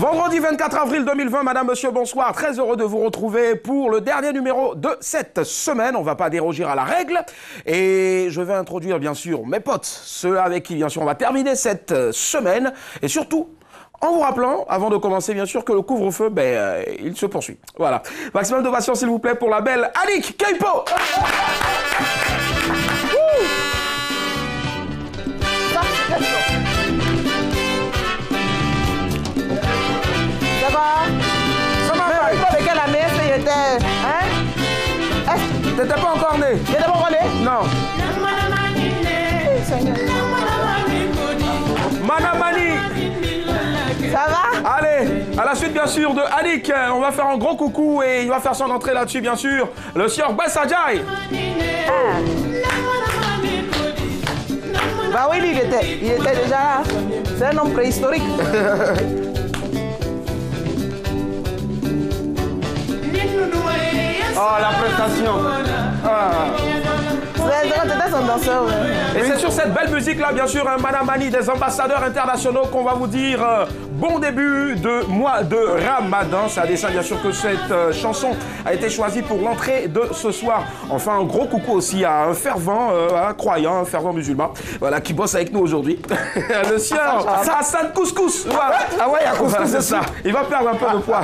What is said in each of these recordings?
Vendredi 24 avril 2020, madame, monsieur, bonsoir. Très heureux de vous retrouver pour le dernier numéro de cette semaine. On ne va pas déroger à la règle. Et je vais introduire, bien sûr, mes potes, ceux avec qui, bien sûr, on va terminer cette semaine. Et surtout, en vous rappelant, avant de commencer, bien sûr, que le couvre-feu, il se poursuit. Voilà. Maximum de patience, s'il vous plaît, pour la belle Annick Keipo. Ça va? Mais pas avec la messe, il était... Hein? T'étais pas encore né? Il était pas encore né? Non. Manamani. Ça va? Allez, à la suite, bien sûr, de Annick, on va faire un gros coucou et il va faire son entrée là-dessus, bien sûr, le sieur Bessadjaï. Bah oui, il était déjà là. C'est un homme préhistorique. Oh, la prestation. C'était son danseur. Et c'est sur cette belle musique-là, bien sûr, Manamani, des ambassadeurs internationaux, qu'on va vous dire bon début de mois de Ramadan. C'est à dessein, bien sûr, que cette chanson a été choisie pour l'entrée de ce soir. Enfin, un gros coucou aussi à un fervent croyant, un fervent musulman, voilà, qui bosse avec nous aujourd'hui. Le sieur Hassan Couscous. Voilà. Ah ouais, il y a Couscous, c'est ça. Il va perdre un peu de poids.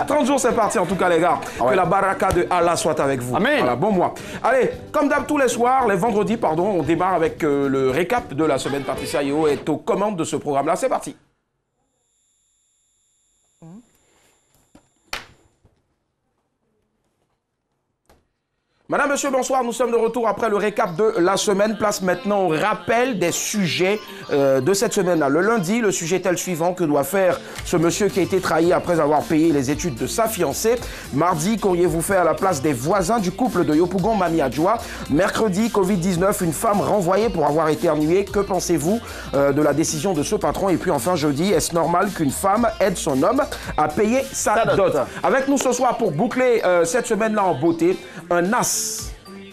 30 jours, c'est parti, en tout cas, les gars. Que la baraka de Allah soit avec vous. Amen. Voilà, bon mois. Allez, comme d'hab, tous les soirs, les vendredis, pardon, on démarre avec le récap de la semaine. Patricia Yeo est aux commandes de ce programme-là. C'est parti. Madame, monsieur, bonsoir. Nous sommes de retour après le récap de la semaine. Place maintenant au rappel des sujets de cette semaine-là. Le lundi, le sujet est le suivant. Que doit faire ce monsieur qui a été trahi après avoir payé les études de sa fiancée? Mardi, qu'auriez-vous fait à la place des voisins du couple de Yopougon Mami Adjoa? Mercredi, Covid-19, une femme renvoyée pour avoir éternué. Que pensez-vous de la décision de ce patron? Et puis enfin, jeudi, est-ce normal qu'une femme aide son homme à payer sa dot? Avec nous ce soir pour boucler cette semaine-là en beauté, un as.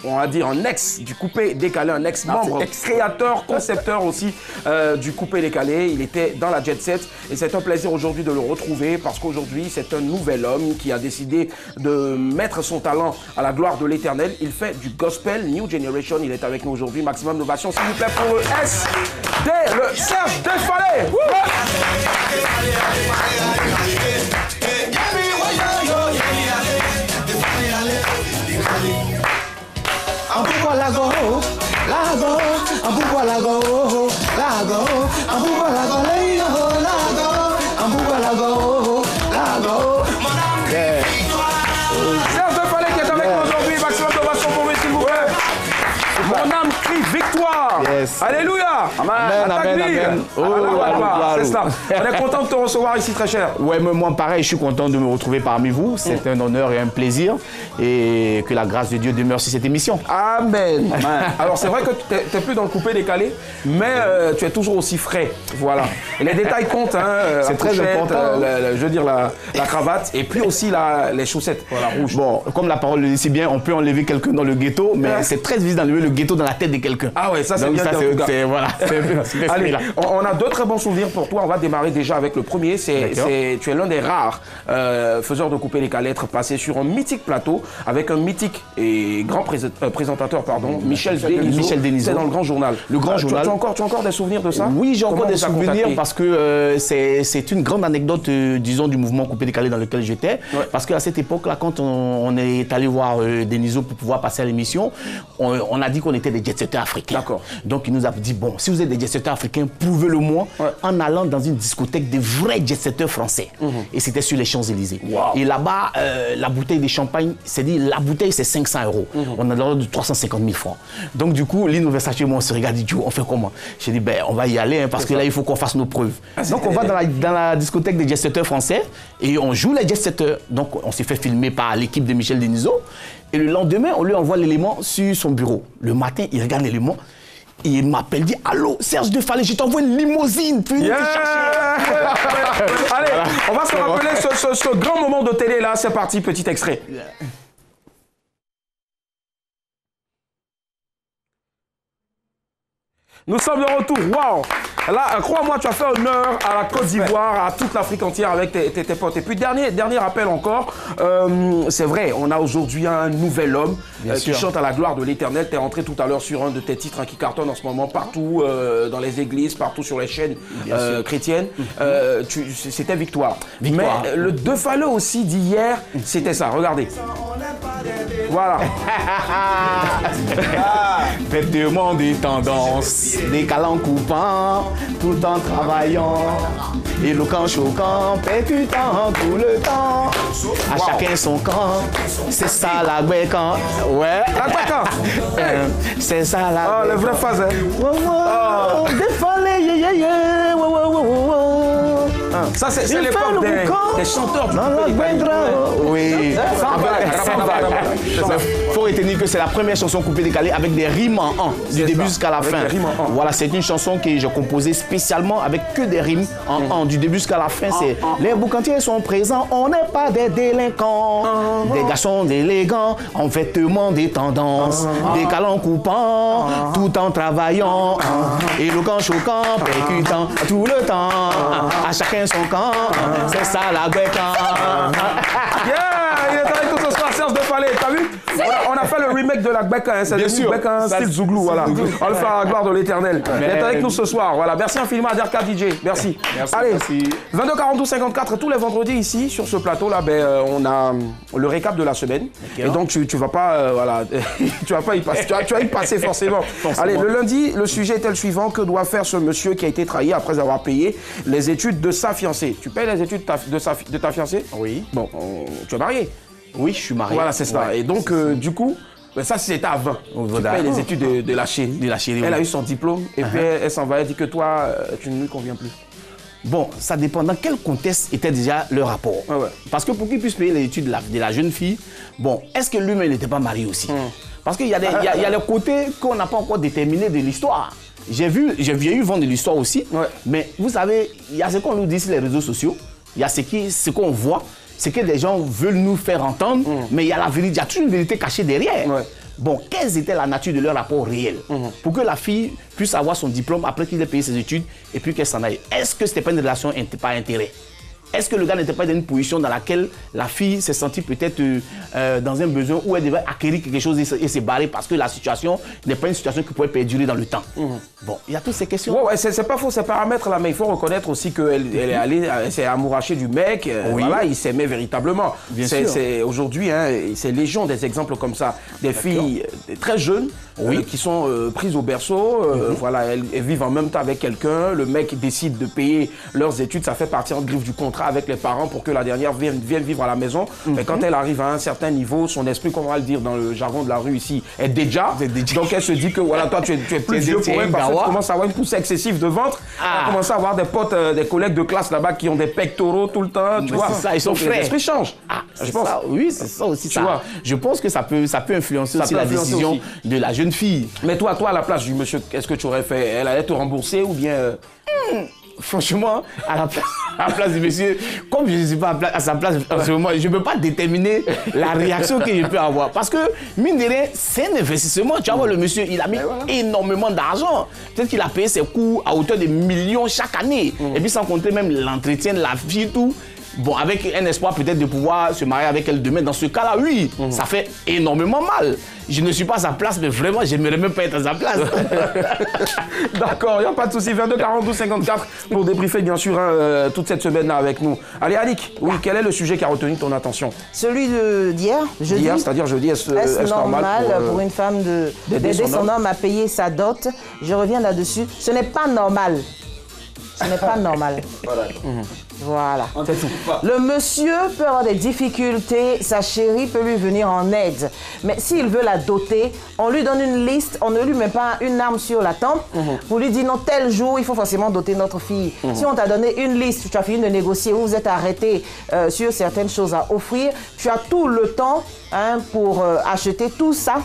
On va dire un ex du coupé décalé, un ex-membre, créateur, concepteur aussi du coupé décalé. Il était dans la jet set et c'est un plaisir aujourd'hui de le retrouver parce qu'aujourd'hui c'est un nouvel homme qui a décidé de mettre son talent à la gloire de l'éternel. Il fait du gospel, New Generation. Il est avec nous aujourd'hui. Maximum d'ovation s'il vous plaît pour le S de le Serge Defalé. Ambuwa lago, lago, ambuwa lago, lago, ambuwa lago, lago, ambuwa lago, lago. Serge Defalé qui est avec nous aujourd'hui. Maximum d'ovation pour lui s'il vous plaît. Mon âme crie victoire. Yes. Alléluia. Amen, amen, amen. Oh, c'est ça. On est content de te recevoir ici, très cher. Ouais, mais moi pareil, je suis content de me retrouver parmi vous. C'est un honneur et un plaisir. Et que la grâce de Dieu demeure sur cette émission. Amen. Alors c'est vrai que tu n'es plus dans le coupé décalé, mais tu es toujours aussi frais. Voilà. Et les détails comptent. Hein, c'est très important. Je veux dire la cravate et puis aussi les chaussettes, voilà, rouges. Bon, comme la parole le dit si bien, on peut enlever quelqu'un dans le ghetto, mais c'est très difficile d'enlever le ghetto dans la tête de quelqu'un. Ah ouais, ça c'est bien. Voilà. Allez, on a deux très bons souvenirs pour toi. On va démarrer déjà avec le premier. Tu es l'un des rares faiseurs de coupé décalé être passé sur un mythique plateau avec un mythique et grand présentateur, pardon, Michel Denisot. C'est dans le Grand Journal. Le Grand Journal. Tu as encore des souvenirs de ça? Oui, j'ai encore des souvenirs parce que c'est une grande anecdote, disons, du mouvement coupé décalé dans lequel j'étais. Ouais. Parce qu'à cette époque-là, quand on est allé voir Denisot pour pouvoir passer à l'émission, on a dit qu'on était des jet-setters africains. D'accord. Donc il nous a dit, bon, si vous êtes des jet-setters africains, prouvez-le-moi en allant dans une discothèque des vrais jet-setters français. Et c'était sur les Champs-Élysées. Wow. Et là-bas, la bouteille de champagne, c'est dit, la bouteille c'est 500 €. On a l'ordre de 350 000 francs. Donc du coup, Lino Versace et moi, on se regarde, dit, on fait comment? J'ai dit, ben on va y aller, hein, parce que là, il faut qu'on fasse nos preuves. Donc on va dans la discothèque des jet-setters français et on joue les jet-setters. Donc on s'est fait filmer par l'équipe de Michel Denisot. Et le lendemain, on lui envoie l'élément sur son bureau. Le matin, il regarde l'élément. Il m'appelle, dit, allô, Serge Defalé, je t'envoie une limousine. Puis Allez, on va se rappeler ce grand moment de télé là. C'est parti, petit extrait. Nous sommes de retour. Waouh! Là, crois-moi, tu as fait honneur à la Côte d'Ivoire, à toute l'Afrique entière avec tes potes. Et puis, dernier rappel encore, c'est vrai, on a aujourd'hui un nouvel homme qui chante à la gloire de l'Éternel. Tu es rentré tout à l'heure sur un de tes titres qui cartonne en ce moment partout, dans les églises, partout sur les chaînes chrétiennes. C'était Victoire. Mais le Defaleux aussi d'hier, c'était ça. Regardez. Voilà. Vêtements des tendances, des calants coupants, tout en travaillant, éloquent, choquant, percutant tout le temps. À chacun son camp, c'est ça la Gbécan. Ouais. La Gbécan. C'est ça la Gbécan. Oh, le vrai phase, hein. Défallé, yeah, yeah, ça, c'est l'époque des chanteurs du Oui. Il faut retenir que c'est la première chanson coupée décalée avec des rimes en an, du début jusqu'à la fin. Voilà, c'est une chanson que j'ai composée spécialement avec que des rimes en an, du début jusqu'à la fin. C'est les boucantiers sont présents, on n'est pas des délinquants, des garçons élégants, en vêtements des tendances, des calants coupants, tout en travaillant, éloquent, choquant, percutant tout le temps, à chacun son camp, c'est ça la Gbécan. Il est avec nous ce soir, Serge Defalé. T'as vu? On a fait le remake de la Gbécan, hein. C'est devenu Gbécan style Zouglou, voilà. On le fait à la gloire de l'Éternel. Il est avec nous ce soir, voilà. Merci infiniment à Derka DJ, merci. Allez, 22-42-54, tous les vendredis ici, sur ce plateau-là, on a le récap de la semaine. Et donc, tu vas pas, voilà, tu vas pas y passer, tu vas y passer forcément. Allez, le lundi, le sujet était le suivant. Que doit faire ce monsieur qui a été trahi après avoir payé les études de sa fiancée? Tu payes les études de ta fiancée? Oui. Bon, tu es marié? Oui, je suis marié. Voilà, c'est ça. Ouais. Et donc, du coup, ça, c'était à 20. Tu payes les études de la chérie. Elle a eu son diplôme et puis elle s'en va. Elle dit que toi, tu ne lui conviens plus. Bon, ça dépend dans quel contexte était déjà le rapport. Parce que pour qu'il puisse payer les études de la jeune fille, bon, est-ce que lui-même n'était pas marié aussi? Parce qu'il y a le côté qu'on n'a pas encore déterminé de l'histoire. J'ai eu vent de l'histoire aussi, mais vous savez, il y a ce qu'on nous dit sur les réseaux sociaux, il y a ce qu'on voit, ce que les gens veulent nous faire entendre, mais il y a la vérité, il y a toujours une vérité cachée derrière. Bon, quelle était la nature de leur rapport réel pour que la fille puisse avoir son diplôme après qu'il ait payé ses études et puis qu'elle s'en aille? Est-ce que ce n'était pas une relation par intérêt? Est-ce que le gars n'était pas dans une position dans laquelle la fille s'est sentie peut-être dans un besoin où elle devait acquérir quelque chose et se barrer parce que la situation n'est pas une situation qui pourrait perdurer dans le temps? Bon, il y a toutes ces questions. Ouais, c'est pas faux ces paramètres-là, mais il faut reconnaître aussi qu'elle est allée, elle s'est amourachée du mec. Voilà, il s'aimait véritablement. Aujourd'hui, hein, c'est légion des exemples comme ça. Des filles très jeunes qui sont prises au berceau. Voilà, elles vivent en même temps avec quelqu'un. Le mec décide de payer leurs études. Ça fait partie en griffe du contrat avec les parents pour que la dernière vienne vivre à la maison. Mais quand elle arrive à un certain niveau, son esprit, comment on va le dire dans le jargon de la rue ici, est déjà. Donc elle se dit que voilà, toi tu es plus vieux pour elle parce que tu commences à avoir une poussée excessive de ventre. Elle commence à avoir des potes, des collègues de classe là-bas qui ont des pectoraux tout le temps. Tu vois, ça, ils sont frais. L'esprit change. Je pense. Oui, c'est ça aussi. Tu vois. Je pense que ça peut influencer aussi la décision de la jeune fille. Mais toi, à la place du monsieur, qu'est-ce que tu aurais fait? Elle allait te rembourser ou bien franchement, à la place du monsieur, comme je ne suis pas à sa place en ce moment, je ne peux pas déterminer la réaction que je peux avoir. Parce que, mine de rien, c'est un investissement. Tu vas voir le monsieur, il a mis énormément d'argent. Peut-être qu'il a payé ses coûts à hauteur de millions chaque année. Et puis sans compter même l'entretien de la fille, tout. Bon, avec un espoir peut-être de pouvoir se marier avec elle demain. Dans ce cas-là, oui, ça fait énormément mal. Je ne suis pas à sa place, mais vraiment, je n'aimerais même pas être à sa place. D'accord, il n'y a pas de souci. 22-42-54 pour débriefer, bien sûr, toute cette semaine-là avec nous. Allez, Annick, oui, quel est le sujet qui a retenu ton attention? Celui d'hier, jeudi. Hier, c'est-à-dire jeudi, est-ce normal pour une femme d'aider son homme à payer sa dot? Je reviens là-dessus. Ce n'est pas normal. Ce n'est pas normal. Voilà. Le monsieur peut avoir des difficultés, sa chérie peut lui venir en aide. Mais s'il veut la doter, on lui donne une liste, on ne lui met pas une arme sur la tempe pour lui dire non, tel jour, il faut forcément doter notre fille. Si on t'a donné une liste, tu as fini de négocier, vous êtes arrêté sur certaines choses à offrir, tu as tout le temps pour acheter tout ça.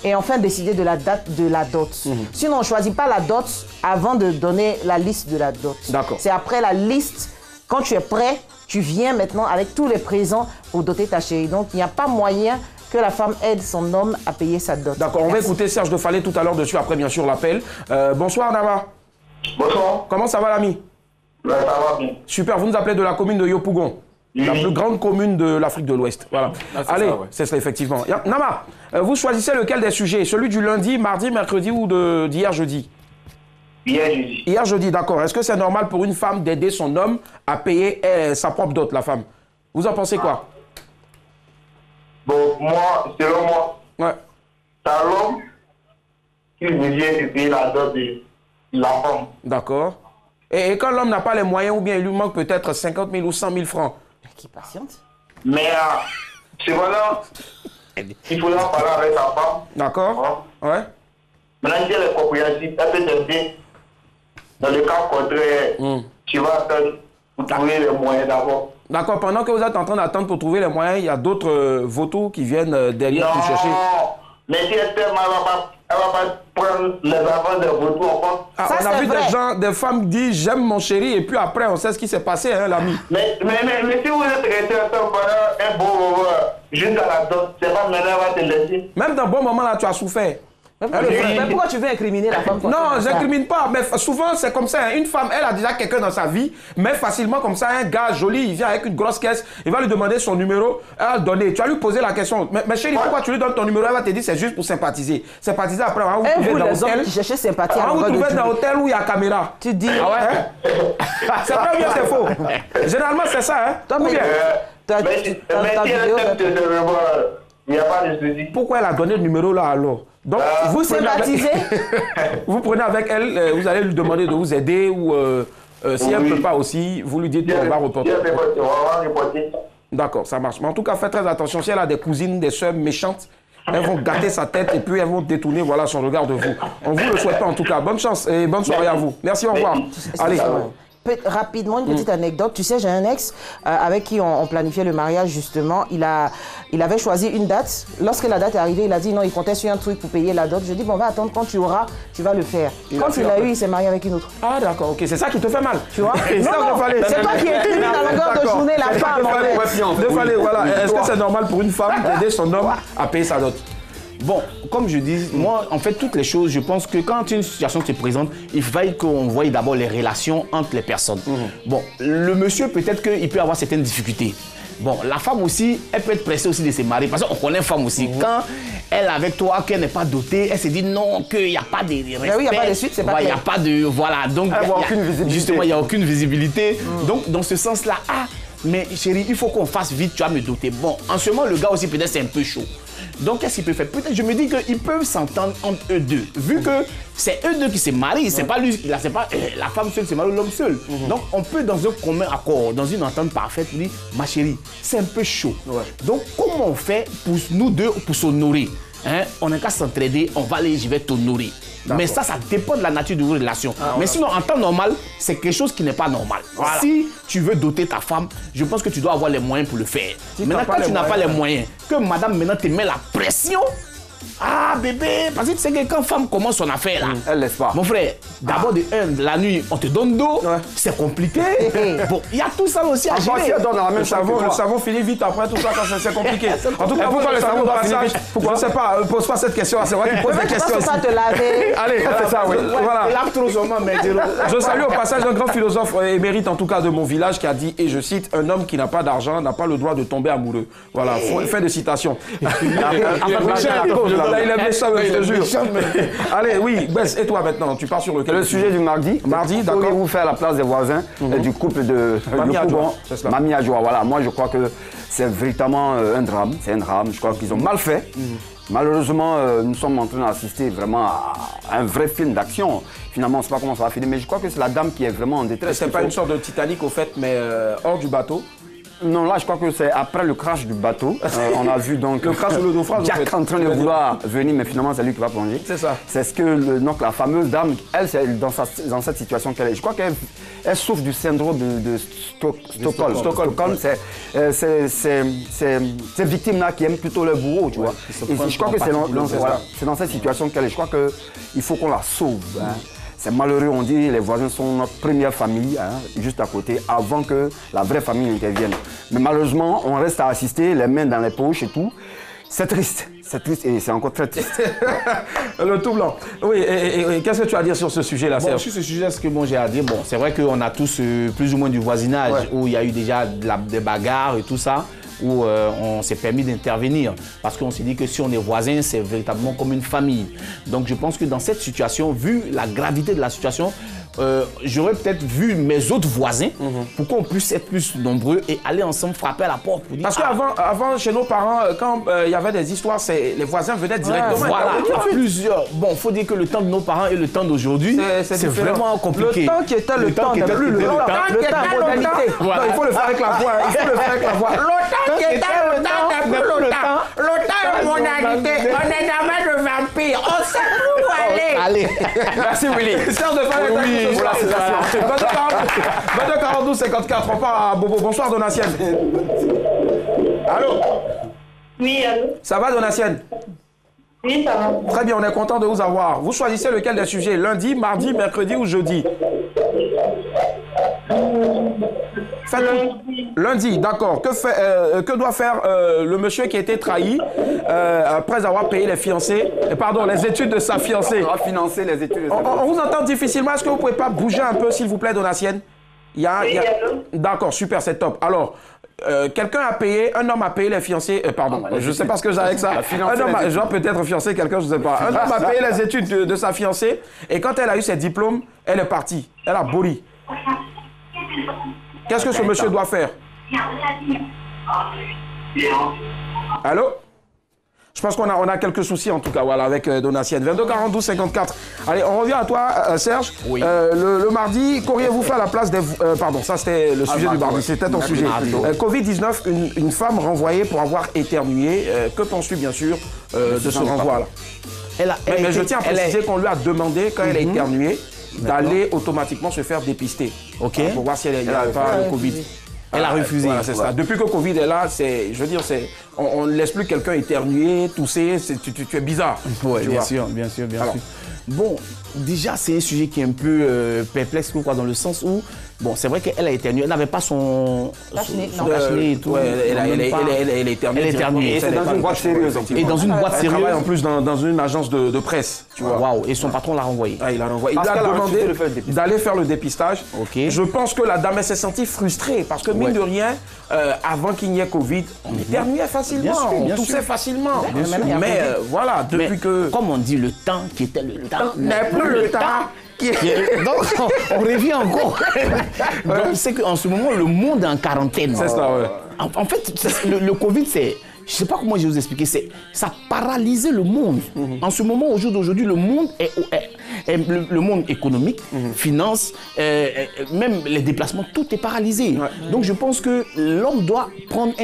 Et enfin décider de la date de la dot. Sinon, on ne choisit pas la dot avant de donner la liste de la dot. C'est après la liste, quand tu es prêt, tu viens maintenant avec tous les présents pour doter ta chérie. Donc, il n'y a pas moyen que la femme aide son homme à payer sa dot. D'accord, on va écouter Serge Defalé tout à l'heure dessus, après bien sûr l'appel. Bonsoir Nava. Bonsoir. Comment ça va, l'ami? Ça va bien. Super, vous nous appelez de la commune de Yopougon, la plus grande commune de l'Afrique de l'Ouest. Voilà. Allez, c'est ça, effectivement. Nama, vous choisissez lequel des sujets? Celui du lundi, mardi, mercredi ou d'hier jeudi? Hier jeudi. Hier jeudi, d'accord. Est-ce que c'est normal pour une femme d'aider son homme à payer sa propre dot, la femme? Vous en pensez quoi? Bon, moi, selon moi, c'est à l'homme qui vient de payer la dot de la femme. D'accord. Et quand l'homme n'a pas les moyens ou bien il lui manque peut-être 50 000 ou 100 000 francs? Qui patiente? Mais cependant, il faudra parler avec sa femme. D'accord. Ouais. Maintenant, si elle est compréhensible, elle peut t'aider. Dans le cas contraire, tu vas attendre pour trouver les moyens d'abord. D'accord. Pendant que vous êtes en train d'attendre pour trouver les moyens, il y a d'autres vautours qui viennent derrière pour chercher. Non, mais si elle t'aime, elle va pas prendre les enfants des vautours en compte. Ah, on a vu des gens, des femmes disent j'aime mon chéri et puis après on sait ce qui s'est passé, hein, l'ami. Mais si vous êtes resté ensemble pendant un bon moment, juste à la dot, c'est pas maintenant elle va te laisser. Même dans un bon moment là, tu as souffert. Mais pourquoi tu veux incriminer la femme? Non, j'incrimine pas, mais souvent c'est comme ça. Une femme, elle a déjà quelqu'un dans sa vie, mais facilement comme ça, un gars joli, il vient avec une grosse caisse, il va lui demander son numéro, elle va le donner. Tu vas lui poser la question, mais chérie, pourquoi tu lui donnes ton numéro? Elle va te dire c'est juste pour sympathiser. Sympathiser après, on va vous trouver dans l'hôtel. Tu cherchais sympathie. On va vous trouver dans l'hôtel où il y a caméra. Tu dis. Ah ouais? C'est vrai ou bien c'est faux? Généralement c'est ça, hein? Toi, mais mais si elle t'aime de revoir, il n'y a pas de souci. Pourquoi elle a donné le numéro là alors? Donc, vous sympathisez, vous prenez avec elle, vous allez lui demander de vous aider ou si elle ne peut pas aussi, vous lui dites on va reporter. D'accord, ça marche. Mais en tout cas, faites très attention. Si elle a des cousines, des soeurs méchantes, elles vont gâter sa tête et puis elles vont détourner voilà, son regard de vous. On vous le souhaite pas en tout cas. Bonne chance et bonne soirée à vous. Merci, au revoir. Allez. Rapidement, une petite anecdote. Tu sais, j'ai un ex avec qui on planifiait le mariage justement. Il avait choisi une date. Lorsque la date est arrivée, il a dit non, il comptait sur un truc pour payer la dot. Je dis bon, on va attendre quand tu auras, tu vas le faire. Quand il l'a eu, il s'est marié avec une autre. Ah d'accord, ok. C'est ça qui te fait mal. Tu vois? Non, c'est toi qui écris dans longueur de journée la femme. Voilà. Est-ce que c'est normal pour une femme d'aider son homme à payer sa dot? Bon, comme je dis, moi, en fait, toutes les choses, je pense que quand une situation se présente, il faille qu'on voie d'abord les relations entre les personnes. Bon, le monsieur, peut-être qu'il peut avoir certaines difficultés. Bon, la femme aussi, elle peut être pressée aussi de se marier. Parce qu'on connaît une femme aussi. Quand elle est avec toi, qu'elle n'est pas dotée, elle se dit non, qu'il n'y a pas de respect. Mais oui, il n'y a pas de suite, c'est pas il n'y a pas de... Voilà, donc... Il n'y a aucune visibilité. Justement, il n'y a aucune visibilité. Donc, dans ce sens-là, mais chérie, il faut qu'on fasse vite, tu vas me doter. Bon, en ce moment, le gars aussi, peut-être, c'est un peu chaud. Donc, qu'est-ce qu'il peut faire? Peut-être, je me dis qu'ils peuvent s'entendre entre eux deux. Vu que c'est eux deux qui se marient, c'est pas lui, c'est pas la femme seule, c'est pas l'homme seul. Donc, on peut, dans un commun accord, dans une entente parfaite, dire, ma chérie, c'est un peu chaud. Donc, comment on fait pour nous deux, pour s'honorer? On n'a qu'à s'entraider, on va aller, je vais t'honorer. Mais ça dépend de la nature de vos relations. Mais sinon, en temps normal, c'est quelque chose qui n'est pas normal. Voilà. Si tu veux doter ta femme, je pense que tu dois avoir les moyens pour le faire. Maintenant, quand tu n'as pas les moyens, que madame maintenant te met la pression, ah bébé, parce que tu sais que quand femme commence son affaire là, elle laisse pas. Mon frère, d'abord la nuit, on te donne d'eau, c'est compliqué. Bon, il y a tout ça aussi à gérer. Si elle donne la même le savon finit vite après tout ça quand c'est compliqué. En tout cas, pourquoi le savon doit finir vite? Pourquoi? Je ne sais pas, pose pas cette question, c'est vrai qu'il pose des questions. Tu vas te laver. Allez, c'est ça, oui. Voilà. Lave trop sûrement, mais je salue au passage un grand philosophe émérite en tout cas de mon village qui a dit, et je cite, un homme qui n'a pas d'argent n'a pas le droit de tomber amoureux. Voilà, fin de citation. Il aime bien ça, je te jure. Allez, oui, Bess, et toi maintenant, tu pars sur le sujet du mardi. Mardi, d'accord. Pourriez-vous faire la place des voisins du couple de Mami Adjoa. Voilà, moi je crois que c'est véritablement un drame. C'est un drame. Je crois qu'ils ont mal fait. Malheureusement, nous sommes en train d'assister vraiment à un vrai film d'action. Finalement, on ne sait pas comment ça va finir, mais je crois que c'est la dame qui est vraiment en détresse. C'est pas une sorte de Titanic au fait, mais hors du bateau. Non, là, je crois que c'est après le crash du bateau. On a vu donc le crash ou le naufrage. Jack en train de vouloir venir, mais finalement, c'est lui qui va plonger. C'est ça. C'est ce que donc, la fameuse dame, elle, c'est dans cette situation qu'elle est. Je crois qu'elle souffre du syndrome de Stockholm. Stockholm, c'est ces victimes-là qui aiment plutôt leur bourreau, tu vois. Et je crois que c'est dans cette situation qu'elle est. Je crois qu'il faut qu'on la sauve. C'est malheureux, on dit les voisins sont notre première famille, juste à côté, avant que la vraie famille intervienne. Mais malheureusement, on reste à assister, les mains dans les poches et tout. C'est triste, C'est triste et c'est encore très triste. Le tout blanc. Oui, et qu'est-ce que tu as à dire sur ce sujet-là, Serge? Sur ce sujet, ce que j'ai à dire, c'est vrai qu'on a tous plus ou moins du voisinage où il y a eu déjà des bagarres et tout ça, où on s'est permis d'intervenir parce qu'on s'est dit que si on est voisins, c'est véritablement comme une famille. Donc je pense que dans cette situation, vu la gravité de la situation, j'aurais peut-être vu mes autres voisins pour qu'on puisse être plus nombreux et aller ensemble frapper à la porte pour dire... Parce qu'avant, chez nos parents, quand il y avait des histoires, les voisins venaient directement. Voilà, plusieurs. Bon, il faut dire que le temps de nos parents et le temps d'aujourd'hui, c'est vraiment compliqué. Le temps qui était le temps, n'est plus le temps. Le temps modalité. Non, il faut le faire avec la voix. Il faut le faire avec la voix. Le temps qui était le temps, n'est plus le temps. Le temps est modalité. On est jamais de vampire. On sait plus où aller. Allez. Merci Willy. Serge de Fall est avec nous ce soir. 22 54, on part à Bobo. Bonsoir Donatienne. Allô? Oui, allô? Ça va Donatienne? Oui, ça va. Très bien, on est content de vous avoir. Vous choisissez lequel des sujets? Lundi, mardi, mercredi ou jeudi? Lundi, d'accord. Que doit faire le monsieur qui a été trahi après avoir payé les études de sa fiancée? On va financer les études de sa fiancée. On vous entend difficilement. Est-ce que vous ne pouvez pas bouger un peu, s'il vous plaît, Donatienne? D'accord, super, c'est top. Alors, quelqu'un a payé, un homme a payé les fiancés, je ne sais pas ce que j'ai avec ça. Un homme, je dois peut-être fiancer quelqu'un, je ne sais pas. Un homme a payé les études de sa fiancée et quand elle a eu ses diplômes, elle est partie. Elle a bouli. Qu'est-ce que ce monsieur doit faire? Allô? Je pense qu'on a quelques soucis en tout cas, voilà, avec Donatienne. 22 42 54. Allez, on revient à toi, Serge. Oui. Le mardi, qu'auriez-vous fait à la place des... pardon, ça c'était le sujet du mardi, c'était ton sujet. Covid-19, une femme renvoyée pour avoir éternué. Que penses-tu bien sûr de ce renvoi-là? Mais je tiens à préciser qu'on lui a demandé, quand elle a éternué, d'aller automatiquement se faire dépister. Ok. Pour voir si elle n'a pas le Covid. Elle a refusé. Voilà, c'est ça. Depuis que Covid est là, on ne laisse plus quelqu'un éternuer, tousser, tu es bizarre. Oui, bien sûr. Bon, déjà, c'est un sujet qui est un peu perplexe, dans le sens où, bon, c'est vrai qu'elle a éternué, elle n'avait pas son cache-nez et tout. Ouais, elle a éternué. Et c'est dans une boîte sérieuse. Et dans une boîte Elle sérieuse. travaille en plus dans une agence de presse, tu vois. Waouh, et son patron l'a renvoyé. Ah, il a renvoyé. Il a demandé d'aller faire le dépistage. Ok. Je pense que la dame, elle s'est sentie frustrée parce que, mine de rien, avant qu'il n'y ait Covid, on éternuait facilement, on toussait facilement. Mais voilà, depuis que... Comme on dit, le temps qui était le temps n'est plus le temps. Donc, on revient encore. Donc, c'est qu'en ce moment, le monde est en quarantaine. C'est ça, ouais. En fait, le Covid, c'est... Je ne sais pas comment je vais vous expliquer. Ça a paralysé le monde. En ce moment, au jour d'aujourd'hui, le monde le monde économique, finance, même les déplacements, tout est paralysé. Ouais. Donc, je pense que l'homme doit prendre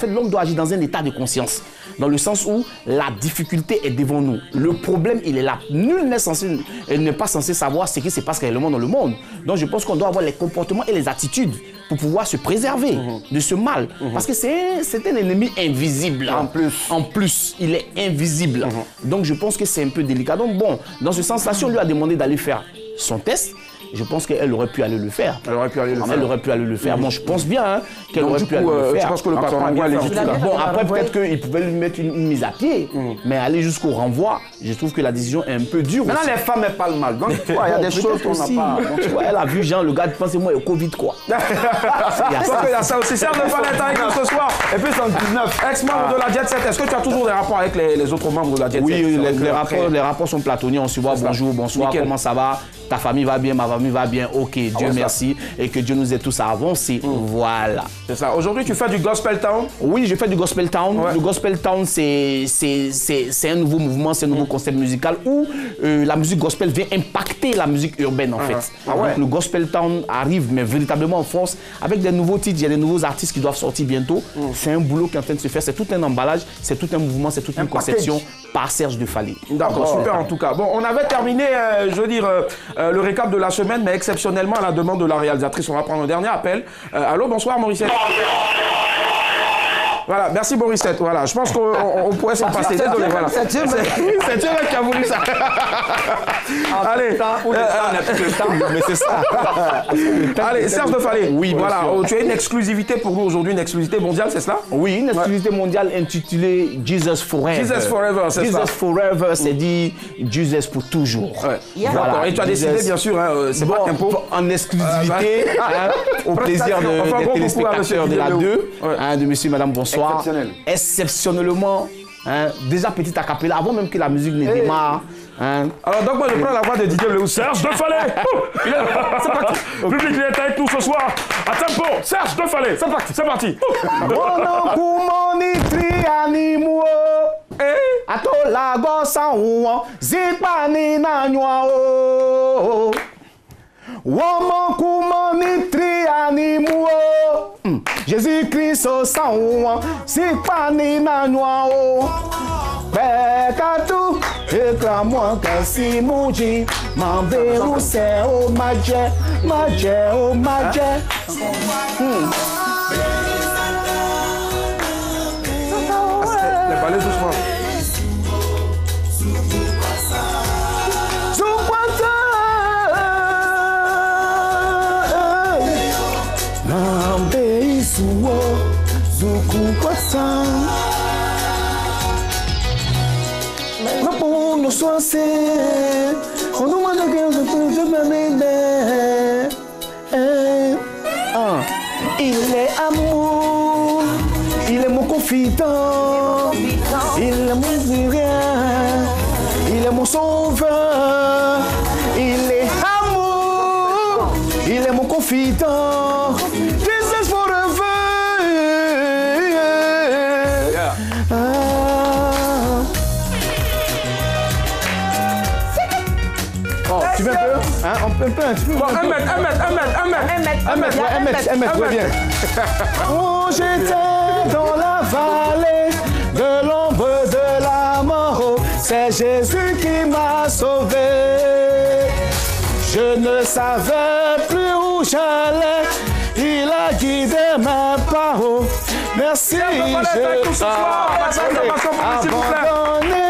l'homme doit agir dans un état de conscience. Dans le sens où la difficulté est devant nous. Le problème, il est là. Nul n'est pas censé savoir ce qui se passe réellement dans le monde. Donc, je pense qu'on doit avoir les comportements et les attitudes pour pouvoir se préserver de ce mal. Parce que c'est un ennemi invisible. En plus, il est invisible. Donc, je pense que c'est un peu délicat. Donc, bon, dans ce sens-là, si on lui a demandé d'aller faire son test, je pense qu'elle aurait pu aller le faire. Elle aurait pu aller le faire. Bon, je pense bien qu'elle aurait pu aller le faire. Je pense que le patron a bien légitime. Bon, après, peut-être qu'il pouvait lui mettre une mise à pied, mais aller jusqu'au renvoi, je trouve que la décision est un peu dure. Maintenant, les femmes, elles parlent mal. Donc, il y a des choses qu'on n'a pas. Donc, tu vois, elle a vu Jean, le gars, pensez-moi, au Covid, quoi. Il y a ça aussi. Serge de Fall est avec nous ce soir. Et puis, c'est en 19. Ex-membre de la Jet 7. Est-ce que tu as toujours des rapports avec les autres membres de la Jet 7? Oui, les rapports sont platonniers. On se voit, bonjour, bonsoir, comment ça va? Ta famille va bien, ma famille va bien. Ok, Dieu merci. Et que Dieu nous aide tous à avancer. Voilà. C'est ça. Aujourd'hui, tu fais du Gospel Town? Oui, je fais du Gospel Town. Ouais. Le Gospel Town, c'est un nouveau mouvement, c'est un nouveau concept musical où la musique gospel vient impacter la musique urbaine, en fait. Donc, le Gospel Town arrive, mais véritablement en force, avec des nouveaux titres. Il y a des nouveaux artistes qui doivent sortir bientôt. C'est un boulot qui est en train de se faire. C'est tout un emballage, c'est tout un mouvement, c'est toute une conception par Serge de Fall. D'accord, super en tout cas. Bon, on avait terminé, je veux dire, le récap de la semaine, mais exceptionnellement à la demande de la réalisatrice, on va prendre un dernier appel. Allô, bonsoir Mauricette. Voilà, merci Boris 7. Voilà, je pense qu'on pourrait s'en passer. Désolé, voilà. C'est Dieu qui a voulu ça. Allez, mais c'est ça. Allez, Serge de Fallet. Oui, voilà, tu as une exclusivité pour nous aujourd'hui, une exclusivité mondiale, c'est cela? Oui, une exclusivité mondiale intitulée Jesus Forever. Jesus Forever, c'est ça. Jesus Forever, c'est dit Jesus pour toujours. Voilà. Et tu as décidé, bien sûr, c'est pas tempo. En exclusivité, au plaisir des téléspectateurs de la 2, de monsieur et madame, bonsoir. Exceptionnellement, déjà petit acapella, avant même que la musique ne démarre. Alors donc moi je prends la voix de Didier Léo. Serge de Fallet. C'est parti. Le public il est avec nous ce soir. À tempo. Serge de Fallet. C'est parti. C'est parti. Jésus-Christ au sang, c'est pas ni na noa. Pecado, reclamou que se mude, mandei o céu, magé, magé, oh magé. Les balais doucement. On demande il est amour, il est mon confident, il est mon rien, il est mon sauveur, il est amour, il est mon confident. Jesus forever. Tu veux un peu? Hein? Un peu. Un mètre, ouais, bien. Oh, j'étais dans la vallée de l'ombre de la mort. C'est Jésus qui m'a sauvé. Je ne savais plus où j'allais. Il a guidé mes pas. Merci, je abandonné,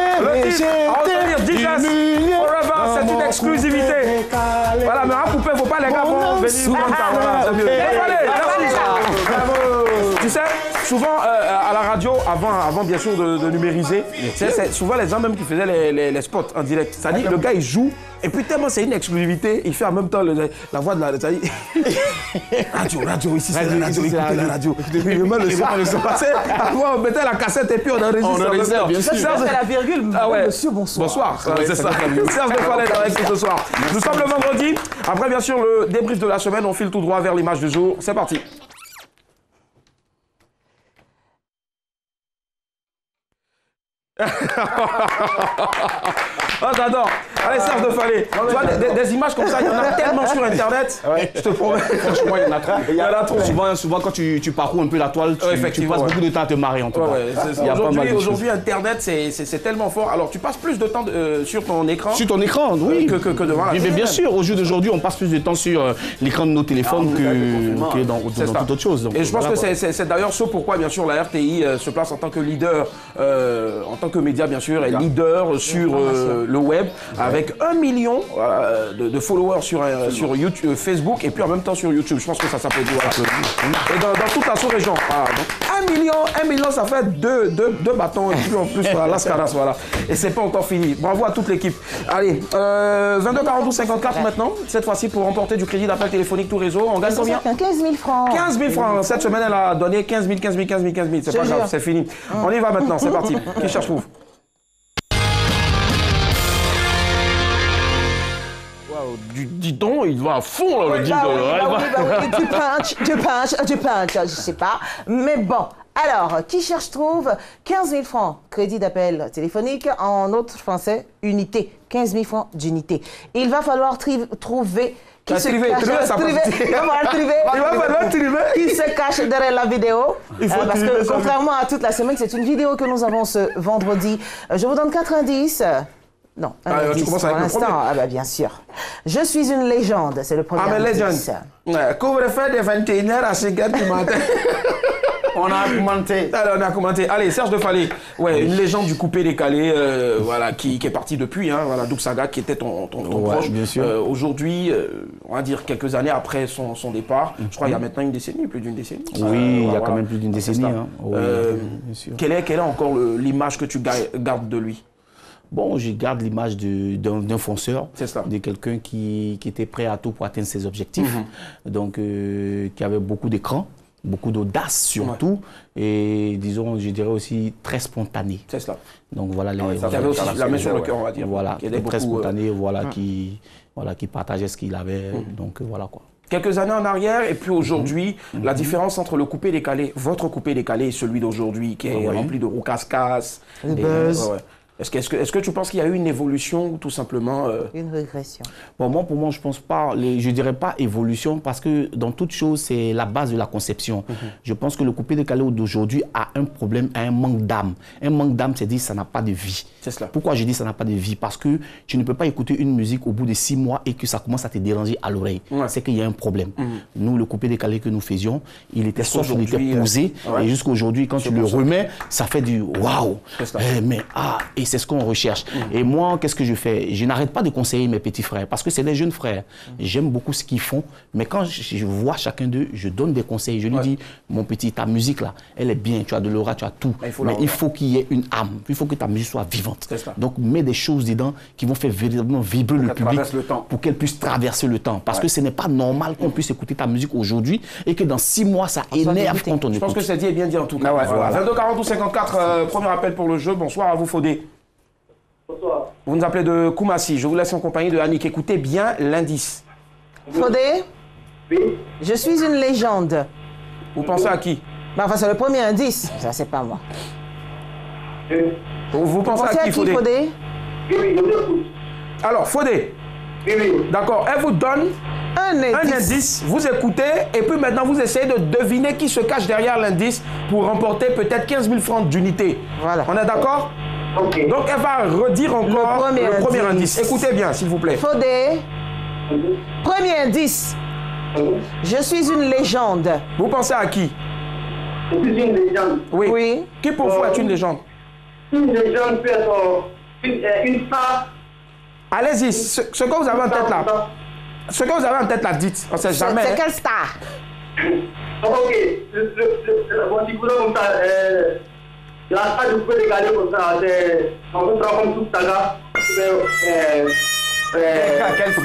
c'est une exclusivité. Voilà, mais un coupé, faut pas les gars vont venir comme ça. Voilà, c'est mieux. Tu sais, souvent à la radio, avant bien sûr de numériser, c'est souvent les gens même qui faisaient les spots en direct. C'est-à-dire le gars il joue et puis tellement c'est une exclusivité, il fait en même temps la voix de la radio ici, c'est la radio, écoutez la radio. Et puis il met le son. Avant on mettait la cassette et puis on enregistrait. Bien sûr. C'est la virgule. Monsieur, bonsoir. Bonsoir, c'est ça. Serge de Fallet avec nous ce soir. Nous sommes le vendredi. Après bien sûr le débrief de la semaine, on file tout droit vers l'image du jour. C'est parti. Oh, j'adore. Allez, Serge de Fallet. Tu vois, des images comme ça, il y en a tellement sur Internet. Je te promets. Franchement, il y en a trop. Il y en a trop. Souvent quand tu parcours un peu la toile, tu passes beaucoup de temps à te marrer en tout cas. Aujourd'hui, Internet, c'est tellement fort. Alors, tu passes plus de temps sur ton écran. Sur ton écran, oui. Que devant la télé. Bien sûr, au jour d'aujourd'hui, on passe plus de temps sur l'écran de nos téléphones que dans toute autre chose. Et je pense que c'est d'ailleurs ce pourquoi, bien sûr, la RTI se place en tant que leader, en tant que média, bien sûr, et leader sur le web, avec 1 million de followers sur YouTube, Facebook, et puis en même temps sur YouTube. Je pense que ça s'applaudit. Voilà. Et dans toute la sous-région. Voilà. Donc 1 million, ça fait deux bâtons, et puis en plus, voilà, Las Caras, voilà. Et c'est pas encore fini. Bravo à toute l'équipe. Allez, 22 42 54 maintenant, cette fois-ci pour remporter du crédit d'appel téléphonique tout réseau. On gagne combien? 15 000 francs. 15 000 francs. Cette semaine, elle a donné 15 000. C'est pas grave, c'est fini. On y va maintenant, c'est parti. Qui cherche trouve? Dis donc, il va à fond là, le jingle. Tu punch, je sais pas. Mais bon, alors, qui cherche trouve 15 000 francs, crédit d'appel téléphonique, en autre français, unité. 15 000 francs d'unité. Il va falloir trouver qui se cache derrière la vidéo. Parce que contrairement à toute la semaine, c'est une vidéo que nous avons ce vendredi. Je vous donne 4 indices. Non, un indice pour l'instant. Ah bah bien sûr. Je suis une légende, c'est le premier indice. Couvre-feu de 21h à 5h du matin. On a commenté. Alors, on a commenté. Allez, Serge de Fallé, ouais, une légende du coupé-décalé, voilà, qui est partie depuis, hein, voilà, Doug Saga, qui était ton proche. Bien sûr. Aujourd'hui, on va dire quelques années après son départ, je crois il y a maintenant une décennie, plus d'une décennie. Oui, il y a quand même plus d'une décennie. Hein. Oui, bien sûr. Quelle est encore l'image que tu gardes de lui? Bon, je garde l'image d'un fonceur, de quelqu'un qui était prêt à tout pour atteindre ses objectifs, donc qui avait beaucoup d'écran, beaucoup d'audace surtout, et disons, je dirais aussi très spontané. C'est cela. Donc voilà, qui avait aussi la main sur le cœur, on va dire. Voilà, qui était très spontané, voilà, qui partageait ce qu'il avait, donc voilà quoi. Quelques années en arrière et puis aujourd'hui, la différence entre le coupé-décalé, votre coupé-décalé et celui d'aujourd'hui qui est rempli de roucas-cas, de buzz. Est-ce que tu penses qu'il y a eu une évolution ou tout simplement... Une régression? Bon, pour moi, je pense pas, je dirais pas évolution parce que dans toute chose, c'est la base de la conception. Je pense que le coupé-décalé d'aujourd'hui a un problème, a un manque d'âme. Un manque d'âme, c'est-à-dire ça n'a pas de vie. C'est cela. Pourquoi je dis ça n'a pas de vie? Parce que tu ne peux pas écouter une musique au bout de 6 mois et que ça commence à te déranger à l'oreille. C'est qu'il y a un problème. Nous, le coupé-décalé que nous faisions, il était soft, il était posé. Et jusqu'à aujourd'hui, quand tu le remets, ça fait du waouh. Et c'est ce qu'on recherche. Et moi, qu'est-ce que je fais? Je n'arrête pas de conseiller mes petits frères parce que c'est des jeunes frères. J'aime beaucoup ce qu'ils font, mais quand je vois chacun d'eux, je donne des conseils. Je lui dis, mon petit, ta musique là, elle est bien, tu as de l'aura, tu as tout. Mais il faut qu'il y ait une âme. Il faut que ta musique soit vivante. Donc, mets des choses dedans qui vont faire véritablement vibrer le public pour qu'elle puisse traverser le temps. Parce que ce n'est pas normal qu'on puisse écouter ta musique aujourd'hui et que dans 6 mois, ça énerve quand on écoute. Je pense que c'est dit et bien dit en tout cas. 22 42 54, premier appel pour le jeu. Bonsoir à vous, Fodé. Bonsoir. Vous nous appelez de Koumassi. Je vous laisse en compagnie de Annick. Écoutez bien l'indice. Fodé? Oui. Je suis une légende. Vous pensez à qui? Enfin, c'est le premier indice. Ça, c'est pas moi. Vous pensez à qui, Fodé? Oui, je vous écoute. Alors, Fodé. Oui. D'accord. Elle vous donne un indice. Vous écoutez et puis maintenant, vous essayez de deviner qui se cache derrière l'indice pour remporter peut-être 15 000 francs d'unité. Voilà. On est d'accord? Ok. Donc, elle va redire encore le premier indice. Écoutez bien, s'il vous plaît. Fodé, premier indice. Je suis une légende. Vous pensez à qui? Je suis une légende. Oui. Qui pour vous est une légende? Une légende peut être une star. Allez-y, ce que vous avez en tête là. Ce que vous avez en tête là, dites. On sait jamais. C'est quelle star? Ok. Bon, si vous voulez comme ça, la star du coup décalé comme ça, c'est un peu comme tout ça.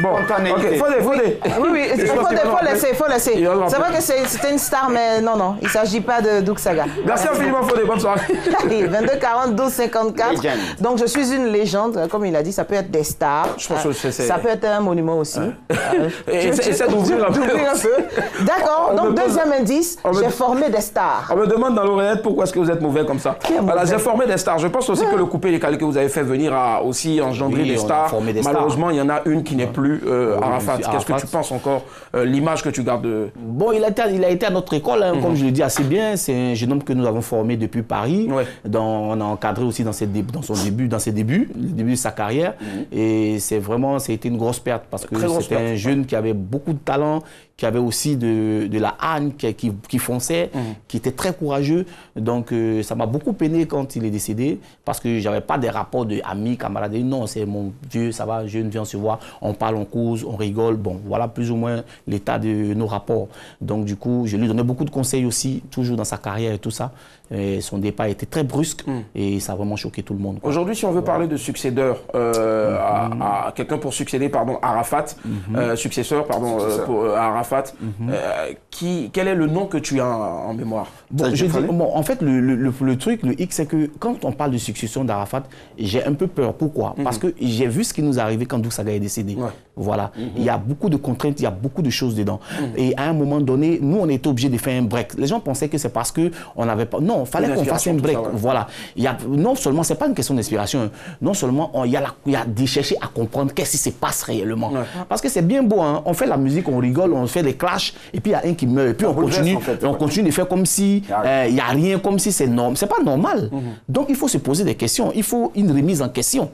Bon, ok, Fodé. Oui, il faut laisser. C'est vrai que c'était une star, mais non, il ne s'agit pas de Doug Saga. Merci infiniment, Fodé. Bonne soirée. 22 40 12 54. Donc, je suis une légende. Comme il a dit, ça peut être des stars. Je pense que ça peut être un monument aussi. Essaie d'ouvrir un peu. D'accord. Donc, deuxième indice, j'ai formé des stars. On me demande dans l'oreillette pourquoi est-ce que vous êtes mauvais comme ça. Voilà, j'ai formé des stars. Je pense aussi que le coupé-décalé que vous avez fait venir a aussi engendré des stars. Malheureusement, il y en a une qui n'est plus Arafat. Qu'est-ce que tu penses encore, l'image que tu gardes de... Bon, il a été à notre école, hein, comme je le dis assez bien. C'est un jeune homme que nous avons formé depuis Paris. On a encadré aussi dans ses débuts, le début de sa carrière. Et c'est vraiment, ça a été une grosse perte parce que c'était un jeune qui avait beaucoup de talent, qui avait aussi de la haine, qui fonçait, qui était très courageux. Donc, ça m'a beaucoup peiné quand il est décédé parce que je n'avais pas des rapports d'amis, camarades. Non, c'est mon vieux, ça va, jeune, viens se voir, on parle, on cause, on rigole. Bon, voilà plus ou moins l'état de nos rapports. Donc, du coup, je lui donnais beaucoup de conseils aussi, toujours dans sa carrière et tout ça. Et son départ était très brusque et ça a vraiment choqué tout le monde. Aujourd'hui, si on veut parler de succédeur, à quelqu'un pour succéder, pardon, Arafat, successeur, pardon, pour Arafat, quel est le nom que tu as en mémoire? En fait, le truc, le X, c'est que quand on parle de succession d'Arafat, j'ai un peu peur. Pourquoi? Parce que j'ai vu ce qui nous est arrivé quand Doug Saga est décédé. Voilà. Il y a beaucoup de contraintes, il y a beaucoup de choses dedans. Et à un moment donné, nous, on était obligés de faire un break. Les gens pensaient que c'est parce qu'on n'avait pas... Non, il fallait qu'on fasse un break. Voilà. Non seulement, ce n'est pas une question d'inspiration. Non seulement, il y a de chercher à comprendre qu'est-ce qui se passe réellement. Parce que c'est bien beau, hein? On fait la musique, on rigole, on fait des clashs, et puis il y a un qui meurt. Et puis on continue de faire comme si il n'y a rien, comme si c'est normal. Ce n'est pas normal. Donc il faut se poser des questions. Il faut une remise en question.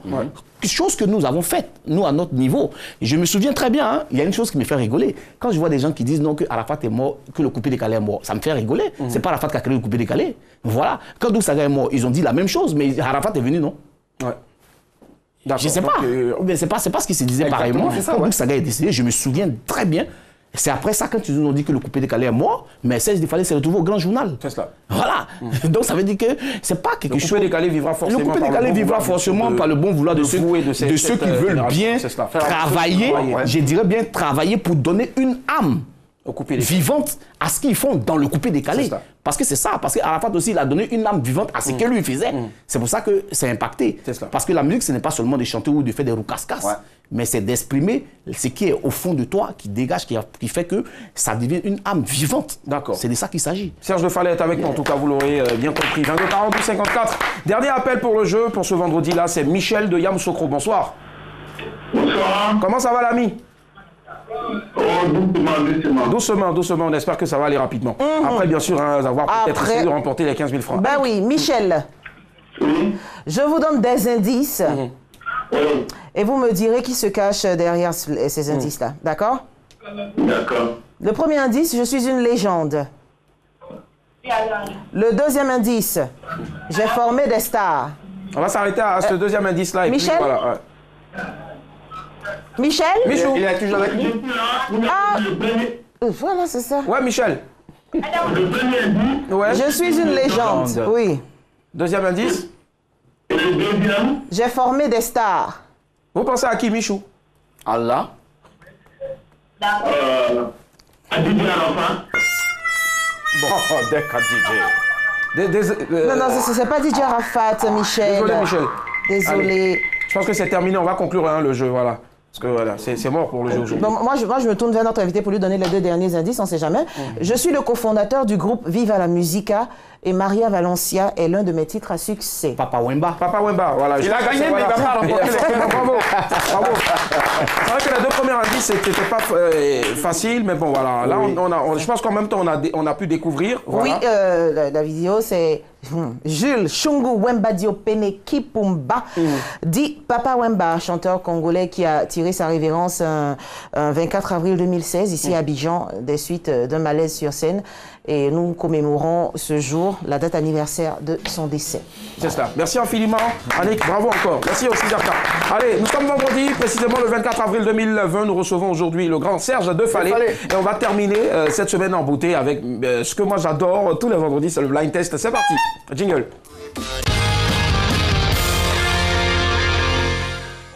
Chose que nous avons faite, nous, à notre niveau. je me souviens très bien, hein, il y a une chose qui me fait rigoler. Quand je vois des gens qui disent non, que Arafat est mort, que le coupé-décalé est mort, ça me fait rigoler. C'est pas Arafat qui a créé le coupé-décalé. Voilà. Quand Dousaga est mort, ils ont dit la même chose, mais Arafat est venu, non? Ouais. Je ne sais pas. Mais c'est pas ce qui se disait pareillement. Quand Dousaga est décédé, je me souviens très bien. C'est après ça, quand ils nous ont dit que le coupé-décalé est mort, mais Serge Defalé s'est retrouvé au grand journal. C'est cela. Voilà. Donc ça veut dire que c'est pas quelque chose. Le coupé-décalé vivra forcément. Le coupé-décalé vivra forcément par le bon vouloir de ceux qui veulent bien travailler. Je dirais bien travailler pour donner une âme vivante à ce qu'ils font dans le coupé-décalé. Parce que c'est ça. Parce qu'Arafat aussi, il a donné une âme vivante à ce que lui faisait. C'est pour ça que c'est impacté. Parce que la musique, ce n'est pas seulement de chanter ou de faire des roucascas. Mais c'est d'exprimer ce qui est au fond de toi, qui dégage, qui fait que ça devient une âme vivante. D'accord. C'est de ça qu'il s'agit. Serge Defalé est avec nous, en tout cas, vous l'aurez bien compris. 22 42 54. Dernier appel pour le jeu, pour ce vendredi-là, c'est Michel de Yamoussoukro. Bonsoir. Bonsoir. Comment ça va, l'ami? Doucement. On espère que ça va aller rapidement. Après, bien sûr, avoir peut-être essayé de remporter les 15 000 francs. Ben oui, Michel. Je vous donne des indices. Et vous me direz qui se cache derrière ces indices-là. D'accord? D'accord. Le premier indice, je suis une légende. Le deuxième indice, j'ai formé des stars. On va s'arrêter à ce deuxième indice-là. Michel? Puis, voilà, Michel? Michou. Il est toujours avec nous. Ah, voilà, c'est ça. Ouais, Michel. Ouais. Je suis une légende. Oui. Deuxième indice. Et le deuxième? J'ai formé des stars. Vous pensez à qui, Michou? Allah. À Didier Arafat. Non, c'est pas DJ Arafat, Michel. Désolé, Michel. Désolé. Allez. Je pense que c'est terminé. On va conclure le jeu, voilà. Parce que voilà, c'est mort pour le jeu aujourd'hui. Bon, moi, je me tourne vers notre invité pour lui donner les deux derniers indices, on ne sait jamais. Je suis le cofondateur du groupe Viva la Musica et Maria Valencia est l'un de mes titres à succès. Papa Wemba. Papa Wemba, voilà. Il a gagné, mais il va pas remporter. Bravo. C'est vrai que les deux premiers indices, c'était pas facile, mais bon, voilà. Là, je pense qu'en même temps, on a pu découvrir. Voilà. Oui, la vidéo, c'est Jules Shungu Wemba Diopene Kipumba, dit Papa Wemba, chanteur congolais qui a tiré sa révérence un 24 avril 2016, ici à Abidjan, des suites d'un malaise sur scène. Et nous commémorons ce jour, la date anniversaire de son décès. C'est cela. Merci infiniment, Annick. Bravo encore. Merci aussi, Zarka. Allez, nous sommes vendredi, précisément le 24 avril 2020. Nous recevons aujourd'hui le grand Serge Defalé. Et on va terminer cette semaine en beauté avec ce que moi j'adore tous les vendredis, c'est le blind test. C'est parti. Jingle.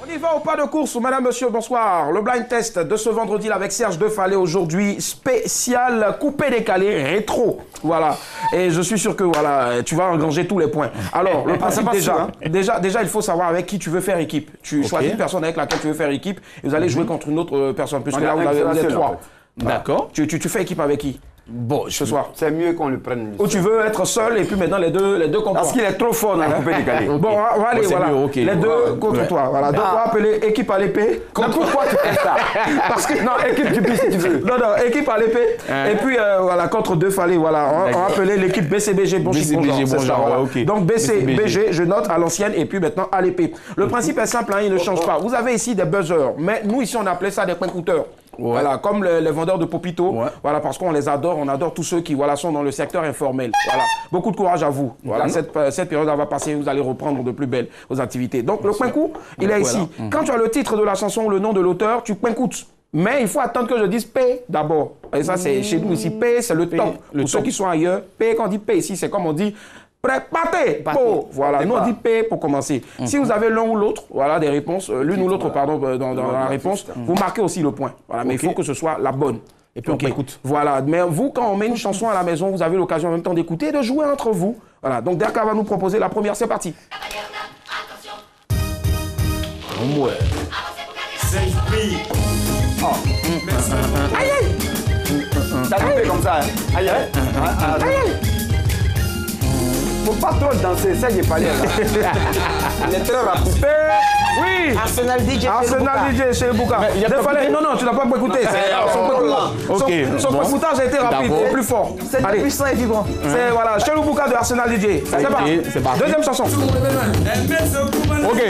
On y va au pas de course, madame, monsieur, bonsoir. Le blind test de ce vendredi-là avec Serge Defalé aujourd'hui, spécial coupé-décalé rétro. Voilà. Et je suis sûr que voilà, tu vas engranger tous les points. Alors, le principe déjà, il faut savoir avec qui tu veux faire équipe. Tu choisis une personne avec laquelle tu veux faire équipe et vous allez jouer contre une autre personne, puisque là, vous êtes trois. D'accord. Tu fais équipe avec qui? Bon, ce soir. C'est mieux qu'on le prenne. Ou tu veux être seul et puis maintenant les deux contre Parce qu'il est trop fort dans le coupé-décalé. Bon, on va aller, voilà. Les deux contre toi. Voilà. Donc, on va appeler équipe à l'épée. Pourquoi tu fais ça? Parce que non, équipe du bis si tu veux. Non, équipe à l'épée. Et puis, voilà, contre Defalé, voilà. On va appeler l'équipe BCBG. Donc, BCBG, je note à l'ancienne et puis maintenant à l'épée. Le principe est simple, il ne change pas. Vous avez ici des buzzers, mais nous ici on appelait ça des points coûteurs. Voilà, comme les vendeurs de Popito, voilà, parce qu'on les adore, on adore tous ceux qui sont dans le secteur informel. Voilà, beaucoup de courage à vous. Voilà, cette période va passer, vous allez reprendre de plus belle vos activités. Donc le point coup, il est ici. Quand tu as le titre de la chanson, le nom de l'auteur, tu point coûte. Mais il faut attendre que je dise P d'abord. Et ça, c'est chez nous ici. P, c'est le top. Pour ceux qui sont ailleurs, P, quand on dit P ici, c'est comme on dit Pâté. Voilà, nous on dit P pour commencer. Si vous avez l'un ou l'autre, voilà des réponses, l'une ou l'autre, pardon, dans la réponse, vous marquez aussi le point. Voilà, mais il faut que ce soit la bonne. Et puis on écoute. Voilà, mais vous, quand on met une chanson à la maison, vous avez l'occasion en même temps d'écouter et de jouer entre vous. Voilà, donc Derka va nous proposer la première, c'est parti. Ouais. Aïe aïe. Ça nous fait comme ça. Aïe aïe. Aïe aïe. Faut pas trop danser, ça j'ai parlé là. Il est très rapide. Oui. Arsenal DJ chez Bouka. Non, tu n'as pas écouté. Son écoutage a été rapide et plus fort. C'est puissant et vibrant. C'est voilà, chez Bouka de Arsenal DJ. C'est parti. Deuxième chanson. Ok.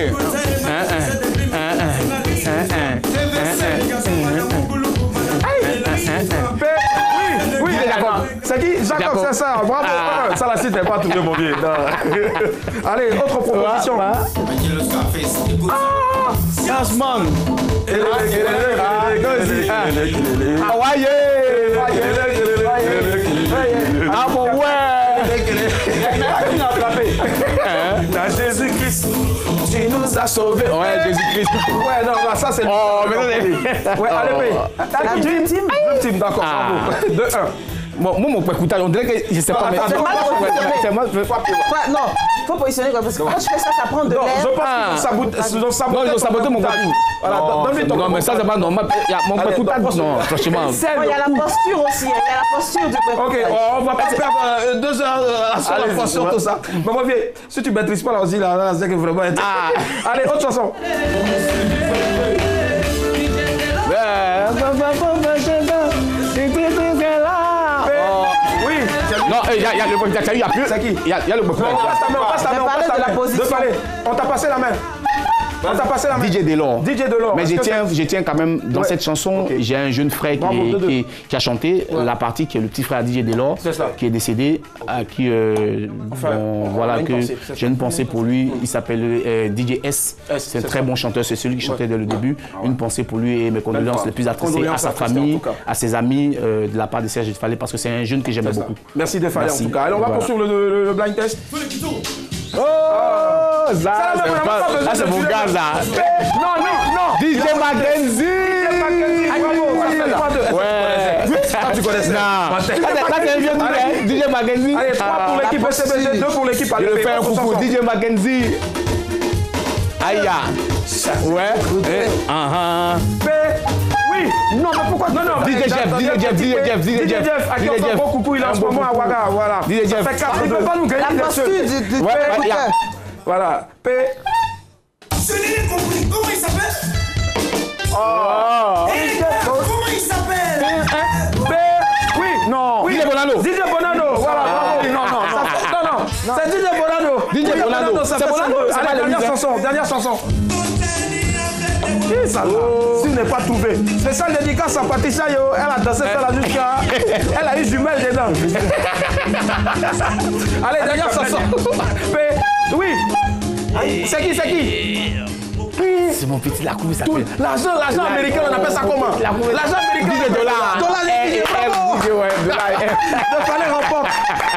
C'est qui? Jacob, c'est ça. Bravo. Ça, la cite n'est pas trouvé, mon vieux. Allez, autre proposition. Jasmine. Ah bon, ouais. Jésus-Christ, tu nous as sauvés. Ouais, Jésus-Christ. Ouais, non, ça c'est... Oh, mais non, ouais, allez, Dream Team. Dream Team, d'accord, bravo. 2-1. Moi, mon écoute, on dirait que je sais pas, mais c'est moi. Non, il faut positionner comme parce que quand tu fais ça, ça prend de l'air. Je pense qu'ils ont saboté mon écoute. Voilà, donne-lui ton. Non, mais ça, c'est pas normal. Mon écoute, non, franchement. Il y a la posture aussi, il y a la posture du peuple. Ok, on va pas perdre 2 heures sur la posture, tout ça. Mais moi, viens, si tu maîtrises pas là aussi, là, c'est que vraiment. Allez, autre chanson. Oui. Non, il y a le bois, il y a plus. C'est qui? Il y a le bois. On passe la main. De Palais, on t'a passé la main. On t'a passé la main. DJ Delors. DJ Delors. Mais je tiens quand même, dans cette chanson, j'ai un jeune frère qui a chanté la partie, qui est le petit frère DJ Delors, qui est décédé, à qui, voilà, que j'ai une pensée pour lui. Il s'appelle DJ S. C'est un très bon chanteur, c'est celui qui chantait dès le début. Une pensée pour lui et mes condoléances les plus attristées à sa famille, à ses amis, de la part de Serge Defalé, parce que c'est un jeune que j'aimais beaucoup. Merci Defalé en tout cas. Alors on va poursuivre le blind test. Oh, ça, c'est mon gars là. Non. DJ Mackenzie. Bravo. Ouais. Tu connais ça? Non. Ça, c'est un vieux truc, DJ Mackenzie. Allez, 3 pour l'équipe SBD, 2 pour l'équipe Je vais faire un coucou. DJ Mackenzie. Aïe. Ouais. Oui. Non, mais pourquoi? Non. DJ Jeff. À qui on fait un gros coucou, il est en ce moment à Ouaga. Voilà. DJ Jeff. Il ne peut pas nous gagner. La posture du Voilà. P. Je n'ai pas compris. Comment il s'appelle? Comment il s'appelle? P. Oui. Non. DJ Bonanno. DJ Bonanno. Voilà. Non. C'est DJ Bonanno. DJ Bonanno. C'est Bonanno. Allez, dernière chanson. Qui ça là? Si n'est pas trouvé. Spécial dédicace à Patricia Yo. Elle a dansé ça là jusqu'à. Elle a eu jumelle dedans. Allez, dernière chanson. Oui. C'est qui? C'est mon petit Lacou, il s'appelle. L'argent américain, on appelle ça comment? L'argent américain. DJ Dollar. Defalé remporte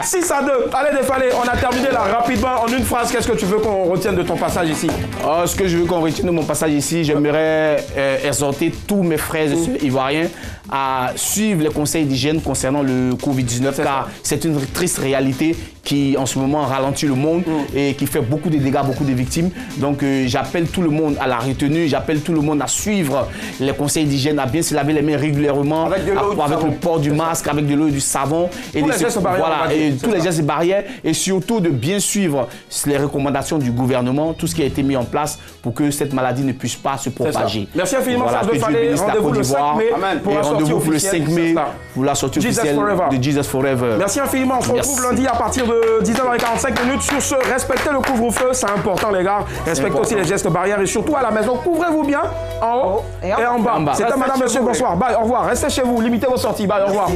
6-2. Allez, Defalé, on a terminé là rapidement. En une phrase, qu'est-ce que tu veux qu'on retienne de ton passage ici? Ce que je veux qu'on retienne de mon passage ici, j'aimerais exhorter tous mes frères et sœurs ivoiriens à suivre les conseils d'hygiène concernant le Covid-19, car c'est une triste réalité qui en ce moment ralentit le monde et qui fait beaucoup de dégâts, beaucoup de victimes. Donc j'appelle tout le monde à la retenue, j'appelle tout le monde à suivre les conseils d'hygiène, à bien se laver les mains régulièrement, avec le port du masque, avec de l'eau et du savon, et tous les gestes barrières, et surtout de bien suivre les recommandations du gouvernement, tout ce qui a été mis en place pour que cette maladie ne puisse pas se propager. Merci infiniment, Serge Defalé. Rendez-vous le 5 mai pour la sortie officielle. Le 5 mai pour la sortie officielle de Jesus Forever. Merci infiniment. On se retrouve lundi à partir de 10h45 Sur ce, respectez le couvre-feu, c'est important les gars. Respectez aussi les gestes barrières et surtout à la maison, couvrez-vous bien en haut et en bas. C'était madame, monsieur, bonsoir. Bye, au revoir. Restez chez vous, limitez vos sorties. Bye, au revoir.